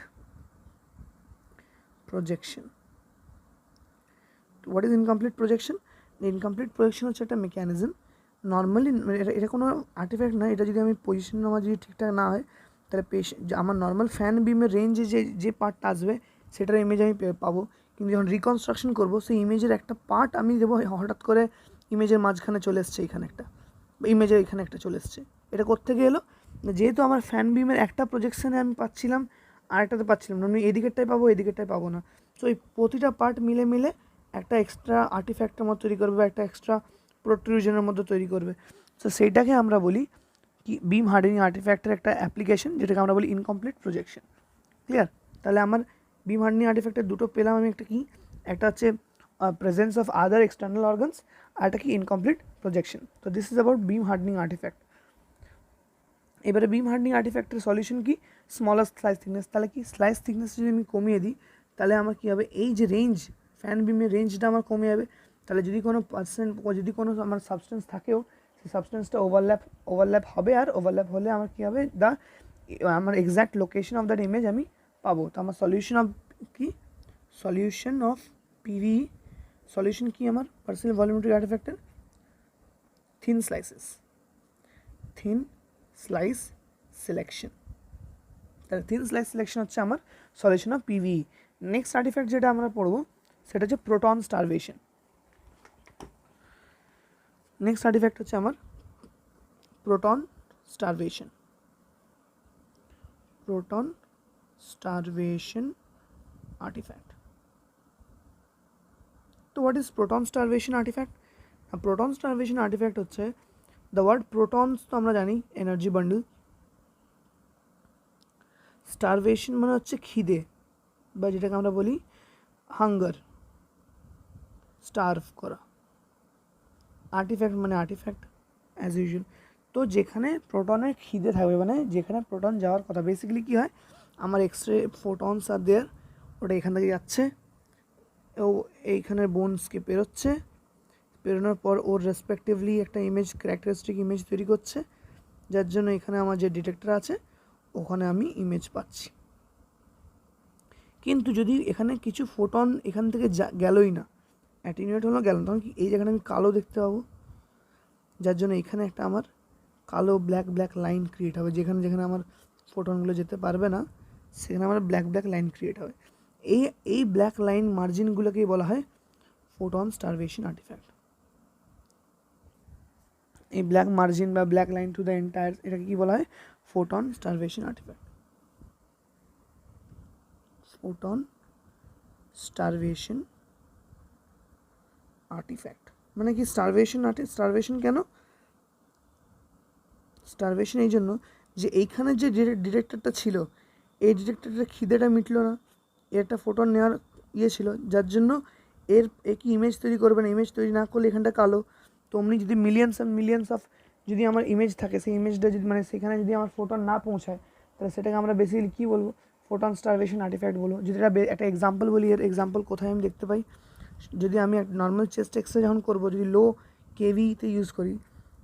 S1: projection. What is incomplete projection? Incomplete projection হচ্ছে একটা মেকানিজম, নর্মালি এটা কোনো আর্টিফ্যাক্ট নয়, এটা যদি আমি পজিশন আমার যদি ঠিকঠাক না হয় তাহলে আমার নর্মাল ফ্যান বিমের রেঞ্জে যে পার্টটা আসবে সেটার ইমেজ আমি পাবো, কিন্তু যখন রিকনস্ট্রাকশন করবো সেই ইমেজের একটা পার্ট আমি দেবো, হঠাৎ করে ইমেজের মাঝখানে চলে এসছে এখানে একটা, বা ইমেজের এখানে একটা চলে এসছে। এটা কোত্থেকে এলো? যেহেতু আমার ফ্যান বিমের একটা প্রজেকশানে আমি পাচ্ছিলাম আরেকটাতে পাচ্ছিলাম না, আমি এদিকেরটাই পাবো এদিকেরটাই পাবো না। সো এই প্রতিটা পার্ট মিলে মিলে একটা এক্সট্রা আর্টিফ্যাক্টের মতো তৈরি করবে, একটা এক্সট্রা প্রোট্রুশনের মতো তৈরি করবে। সো সেইটাকে আমরা বলি কি বিম হার্ডেনিং আর্টিফ্যাক্টের একটা অ্যাপ্লিকেশন, যেটাকে আমরা বলি ইনকমপ্লিট প্রজেকশন, ক্লিয়ার। তাহলে আমার বিম হার্ডেনিং আর্টিফ্যাক্টের দুটো পেলাম আমি, একটা কি, একটা হচ্ছে presence of other external organs, আর একটা কি ইনকমপ্লিট প্রজেকশন। তো this is about beam hardening artifact. এবারে বিম হার্ডেনিং আর্টিফ্যাক্টের সলিউশন কি? Smaller slice thickness. তাহলে কি স্লাইস থিকনেস যদি আমি কমিয়ে দিই তাহলে আমার কী হবে, এই যে রেঞ্জ ফ্যান বিমের রেঞ্জটা আমার কমে যাবে। তাহলে যদি কোনো যদি কোনো আমার সাবস্টেন্স থাকেও সেই সাবস্টেন্সটা ওভারল্যাপ হবে, আর ওভারল্যাপ হলে আমার কী হবে, আমার exact location of that image আমি পাবো। তো আমার সলিউশন অফ কি, সলিউশন অফ পিভি, সলিউশন কি আমার পার্সিয়াল ভলিউমেট্রিক আর্টিফ্যাক্টের? Thin slices, thin slice selection. তাহলে থিন স্লাইস সিলেকশন হচ্ছে আমার solution of PV. Next artifact যেটা আমরা পড়বো সেটা হচ্ছে প্রোটন স্টারভেশন। নেক্সট আর্টিফ্যাক্ট হচ্ছে আমার proton starvation. Proton starvation artifact. তো what is proton starvation artifact? Proton starvation artifact হচ্ছে, দ্য ওয়ার্ড প্রোটনস তো আমরা জানি এনার্জি বান্ডেল, স্টারভেশন মানে হচ্ছে খিদে, বা যেটাকে আমরা বলি হাঙ্গার, স্টার্ভ করা। আর্টিফ্যাক্ট মানে আর্টিফ্যাক্ট অ্যাজ ইউজুয়াল। তো যেখানে প্রোটনের খিদে থাকবে, মানে যেখানে প্রোটন যাওয়ার কথা, বেসিক্যালি কী হয়, আমার এক্সরে ফোটনস আর দেয়ার, ওটা এখান থেকে যাচ্ছে, ও এইখানের বোনসকে পেরোচ্ছে, পেরোনোর পর ওর রেসপেক্টিভলি একটা ইমেজ, ক্যারেক্টারিস্টিক ইমেজ তৈরি করছে, যার জন্য এখানে আমার যে ডিটেক্টর আছে ওখানে আমি ইমেজ পাচ্ছি। কিন্তু যদি এখানে কিছু ফোটন এখান থেকে গেলই না, অ্যাটিনিউয়েট হলো গেল, তখন কি এই জায়গাটা আমি কালো দেখতে পাবো, যার জন্য এখানে একটা আমার কালো ব্ল্যাক লাইন ক্রিয়েট হবে, যেখানে যেখানে আমার ফোটনগুলো যেতে পারবে না সেখানে আমার ব্ল্যাক লাইন ক্রিয়েট হবে। এই ব্ল্যাক লাইন মার্জিনগুলোকেই বলা হয় ফোটন স্টারভেশন আর্টিফ্যাক্ট। এই ব্ল্যাক মার্জিন বা black line to the entire, এটাকে কী বলা হয়? Photon starvation artifact. photon starvation artifact মানে কি starvation কেন starvation এই জন্য যে এইখানে যে ডিটেক্টরটা ছিল এই ডিটেক্টরের খিদেটা মিটলো না, এর একটা ফোটন নেওয়ার ইয়ে ছিল, যার জন্য এর কি ইমেজ তৈরি করবে না, ইমেজ তৈরি না করলে এখানটা কালো। তো অমনি যদি মিলিয়ন্স অ্যান্ড মিলিয়ন্স অফ যদি আমার ইমেজ থাকে, সেই ইমেজটা যদি মানে সেখানে যদি আমার ফোটন না পৌঁছায়, তাহলে সেটাকে আমরা বেসিক্যালি কী বলবো, ফোটন স্টারভেশন আর্টিফ্যাক্ট বলবো। যদি একটা এক্সাম্পল বলি, এর এক্সাম্পল কোথায় আমি দেখতে পাই, যদি আমি একটা নর্মাল চেস্ট এক্সরে যখন করবো, যদি লো কেভিতে ইউজ করি,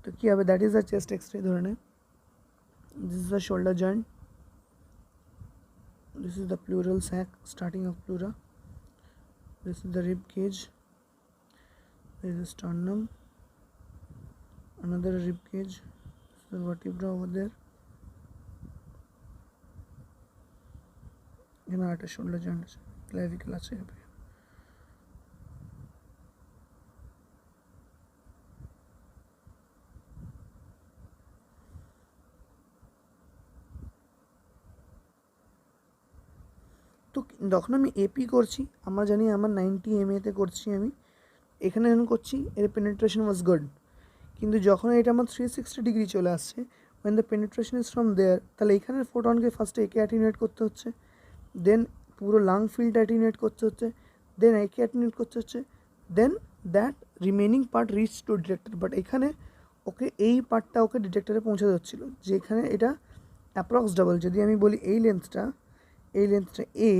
S1: তো কী হবে, that is the chest x-ray. ধরে নে this is the shoulder joint, this is the pleural sac, starting of pleura, this is the rib cage, this is sternum, another rib cage, this is the vertebra over there, এখানে একটা shoulder joint আছে, clavicle আছে। তো যখন আমি AP করছি, আমরা জানি আমার 90 MA-তে করছি আমি, এখানে যখন করছি এর পেনিট্রেশন ওয়াজ গুড, কিন্তু যখন এটা আমার 360 ডিগ্রি চলে আসছে, when the penetration is from there, তাহলে এখানের ফোটনকে ফার্স্টে একে অ্যাটিনুয়েট করতে হচ্ছে, দেন পুরো লাং ফিল্ড অ্যাটিনুয়েট করতে হচ্ছে, দেন একে অ্যাটিনুয়েট করতে হচ্ছে, then that remaining part reach to detector. But এখানে ওকে এই পার্টটা ওকে ডিটেক্টরে পৌঁছাতে হচ্ছিলো, যে এখানে এটা অ্যাপ্রক্স ডাবল। যদি আমি বলি এই লেন্থটা এ,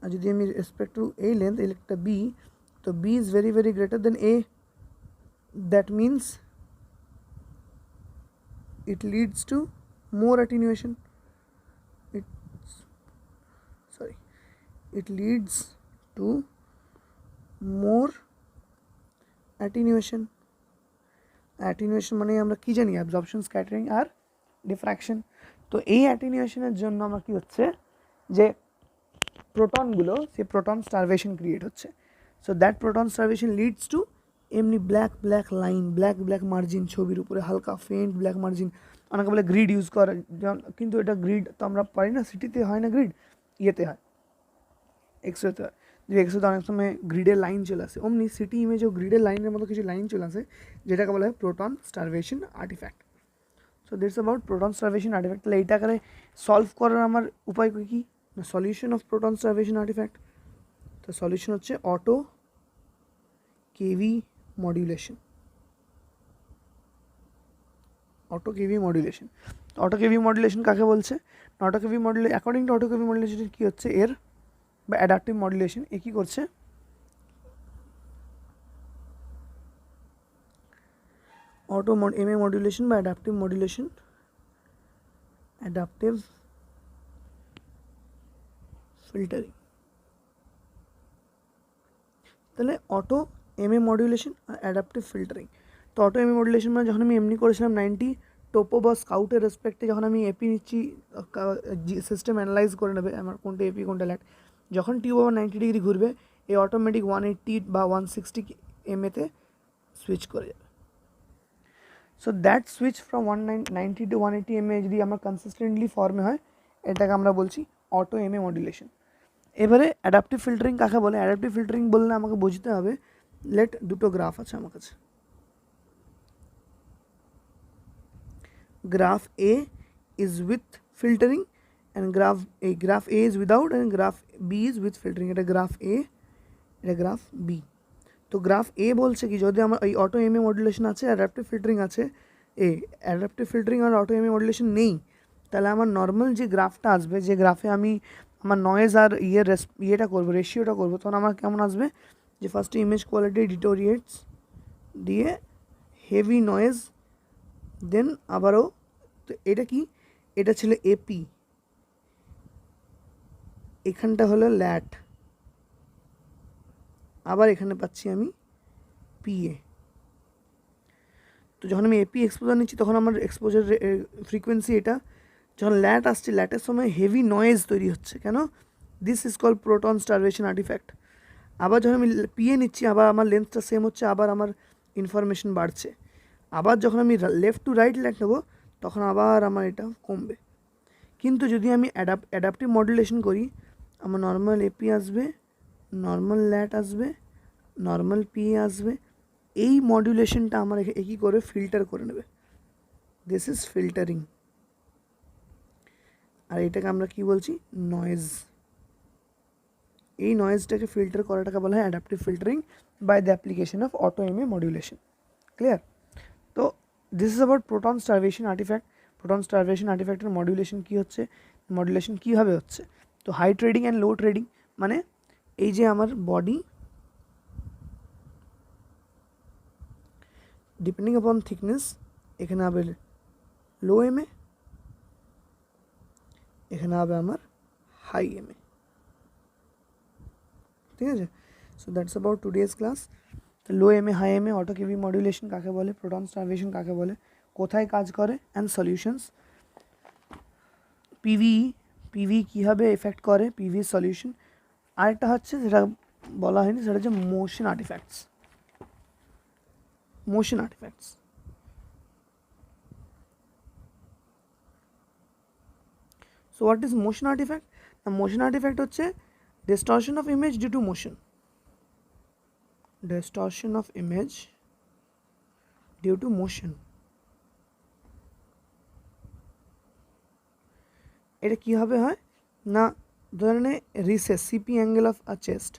S1: আর যদি আমি রেসপেক্ট টু এই লেন্থ একটা বি, তো B is very very greater than A, that means it leads to more attenuation, it leads to more attenuation মানে আমরা কি জানি, অ্যাবজর্পশন, স্ক্যাটারিং আর ডিফ্র্যাকশন। তো এই অ্যাটেনিউয়েশনের জন্য আমার কি হচ্ছে, যে প্রোটনগুলো, সেই প্রোটন স্টারভেশন ক্রিয়েট হচ্ছে। So that proton starvation leads to এমনি ব্ল্যাক লাইন, ব্ল্যাক মার্জিন, ছবির উপরে হালকা ফেন্ট ব্ল্যাক মার্জিন। অনেকে বলে গ্রিড ইউজ করে, কিন্তু এটা গ্রিড তো আমরা পারি না, সিটিতে হয় না গ্রিড, ইয়েতে হয়, এক্সরেতে হয়। যে এক্সরেতে অনেক সময় গ্রিডের লাইন চলে আসে, অমনি সিটি ইমেজেও গ্রিডের লাইনের মতো কিছু লাইন চলে আসে, যেটাকে বলা হয় proton starvation artifact. So that's about proton starvation artifact. তাহলে এইটা আকারে সলভ করার আমার উপায় কী, না solution of proton starvation artifact. তো সলিউশন হচ্ছে auto KV modulation. Auto KV modulation কাকে বলছে, auto KV modulation according to auto KV modulation কী হচ্ছে এর, বা অ্যাডাপটিভ মডুলেশন, এ কী করছে, MA মডুলেশন বা অ্যাডাপটিভ মডুলেশন, অ্যাডাপটিভ ফিল্টারিং। তাহলে অটো MA মডুলেশন আর অ্যাডাপটিভ ফিল্টারিং। তো অটো MA মডুলেশন মানে যখন আমি এমনি করেছিলাম 90 টোপো বা স্কাউটের রেসপেক্টে, যখন আমি এপি নিচ্ছি, সিস্টেম অ্যানালাইজ করে নেবে আমার কোনটা এপি কোনটা ল্যাট, যখন টিউব আবার 90 ডিগ্রি ঘুরবে, এই অটোমেটিক 180 বা 160 MA-তে সুইচ করে যাবে। So that switch from 190 to 180 MA যদি আমার কনসিস্টেন্টলি ফর্মে হয়, এটাকে আমরা বলছি অটো MA মডুলেশন। এবারে অ্যাডাপটিভ ফিল্টারিং কাকে বলে, অ্যাডাপটিভ ফিল্টারিং বললে আমাকে বুঝতে হবে, লেট দুটো গ্রাফ আছে আমার কাছে, graph A is with filtering and graph A is without and graph B is with filtering। এটা গ্রাফ A, এটা গ্রাফ B। তো গ্রাফ A বলছে কি, যদি আমার এই অটো MA মডুলেশন আছে, অ্যাডাপটিভ ফিল্টারিং আছে, অ্যাডাপটিভ ফিল্টারিং আর অটো MA মডুলেশন নেই, তাহলে আমার নর্মাল যে গ্রাফটা আসবে, যে গ্রাফে আমি আমার নয়েজ আর ইয়েটা করবো, রেশিওটা করবো, তখন আমার কেমন আসবে, যে ফার্স্টে ইমেজ কোয়ালিটি ডিটোরিয়েটস, দিয়ে হেভি নয়েজ, দেন আবারও, তো এটা কি, এটা ছিল এপি, এখানটা হলো ল্যাট, আবার এখানে পাচ্ছি আমি পিএ। তো যখন আমি এপি এক্সপোজার নিচ্ছি, তখন আমার এক্সপোজার ফ্রিকোয়েন্সি এটা, যখন ল্যাট আসছে, ল্যাটের সময় হেভি নয়েজ তৈরি হচ্ছে, কেন, this is call proton starvation artifact. আবার যখন আমি পিএ নিচ্ছি, আবার আমার লেন্থটা সেম হচ্ছে, আবার আমার ইনফরমেশন বাড়ছে। আবার যখন আমি লেফট টু রাইট ল্যাট নেবো, তখন আবার আমার এটা কমবে। কিন্তু যদি আমি অ্যাডাপটিভ মডুলেশন করি, আমার নর্মাল এপি আসবে, নর্মাল ল্যাট আসবে, নর্মাল পি আসবে। এই মডুলেশনটা আমার একই করে ফিল্টার করে নেবে, দিস ইজ ফিল্টারিং। আর এটাকে আমরা কি বলছি, নয়েজ। এই নয়েজটাকে ফিল্টার করাটাকে বলা হয় adaptive filtering by the application of auto MA modulation. Clear? তো this is about proton starvation artifact. Proton starvation আর্টিফ্যাক্টের মডুলেশন কী হচ্ছে, মডুলেশন কীভাবে হচ্ছে। তো high trading and low trading মানে এই যে আমার বডি ডিপেন্ডিং আপন থিকনেস, এখানে হবে লো এমএ, এখানে হবে আমার হাই এমএ। ঠিক আছে? So that's about today's class. Low MA, high MA, auto KV modulation কাকে বলে, প্রোটন স্টারভেশন কাকে বলে, কোথায় কাজ করে, অ্যান্ড সলিউশনস। পিভি কীভাবে এফেক্ট করে, পিভি সলিউশন। আরেকটা হচ্ছে যেটা বলা হয়নি, সেটা হচ্ছে motion artifacts. Motion artifacts so what is motion artifact? Motion artifact হচ্ছে distortion of image due to motion, distortion of image due to motion. এটা কীভাবে হয় না, ধরে recess CP angle of a chest,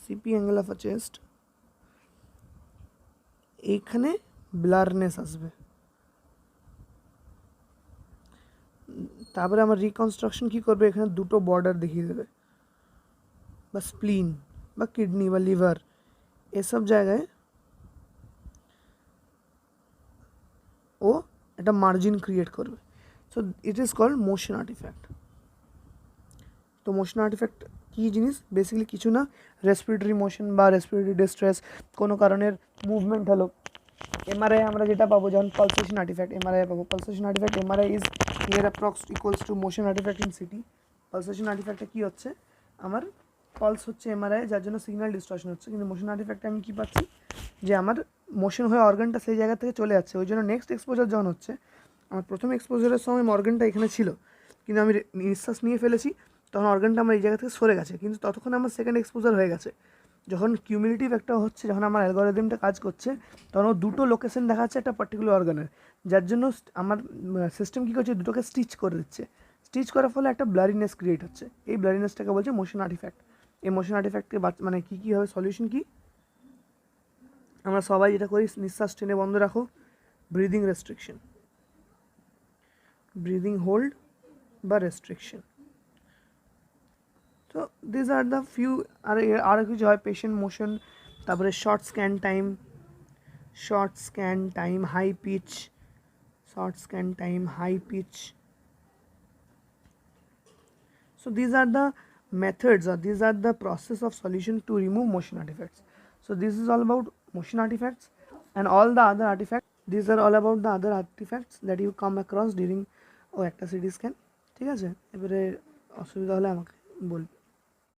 S1: CP angle of a chest, এইখানে blurriness আসবে। তারপরে আমার রিকনস্ট্রাকশন কী করবে, এখানে দুটো বর্ডার দেখিয়ে দেবে, বা স্প্লিন বা কিডনি বা লিভার, এসব জায়গায় ও একটা মার্জিন ক্রিয়েট করবে। So it is called motion artifact. তো মোশন আর্টিফ্যাক্ট কী জিনিস, বেসিক্যালি কিছু না, রেসপিরেটরি মোশন বা রেসপিরেটরি ডিস্ট্রেস, কোনো কারণের মুভমেন্ট হলো। এমআরআই আমরা যেটা পাবো, যখন পালসেশন আর্টিফ্যাক্ট এমআরআই পাবো, pulsation artifact MRI is near approx equals to motion artifact in CT. Pulsation আর্টিফ্যাক্টে কী হচ্ছে, আমার পালস হচ্ছে এমআরআই, যার জন্য সিগন্যাল ডিস্টরশন হচ্ছে। কিন্তু মোশন আর্টিফ্যাক্টে আমি কী পাচ্ছি, যে আমার মোশন হয়ে অর্গানটা সেই জায়গা থেকে চলে যাচ্ছে। ওই জন্য নেক্সট এক্সপোজার যখন হচ্ছে, আমার প্রথম এক্সপোজারের সময় অর্গানটা এখানে ছিল, কিন্তু আমি নিঃশ্বাস নিয়ে ফেলেছি, তখন অর্গানটা আমার এই জায়গা থেকে সরে গেছে, কিন্তু ততক্ষণ আমার সেকেন্ড এক্সপোজার হয়ে গেছে। যখন কিউমুলেটিভ একটা হচ্ছে, যখন আমার অ্যালগরিদমটা কাজ করছে, তখন ও দুটো লোকেশন দেখাচ্ছে একটা পার্টিকুলার অর্গানের, যার জন্য আমার সিস্টেম কী করছে, দুটোকে স্টিচ করে দিচ্ছে। স্টিচ করার ফলে একটা ব্লারিনেস ক্রিয়েট হচ্ছে, এই ব্লারিনেসটাকে বলছে মোশন আর্টিফ্যাক্ট। এই মোশন আর্টিফ্যাক্টকে মানে কী হবে, সলিউশন কী, আমরা সবাই যেটা করি, নিঃশ্বাস টেনে বন্ধ রাখো, ব্রিদিং রেস্ট্রিকশন, ব্রিদিং হোল্ড বা রেস্ট্রিকশন। তো দিস আর দ্য ফিউ। আরও কিছু হয়, পেশেন্ট মোশন, তারপরে short scan time, high pitch, short scan time, high pitch. So these are the methods, or these are the process of solution to remove motion artifacts. So this is all about motion artifacts, and all the other artifacts, these are all about the other artifacts that you come across during একটা CT scan. ঠিক আছে, এবারে অসুবিধা হলে আমাকে বলবে।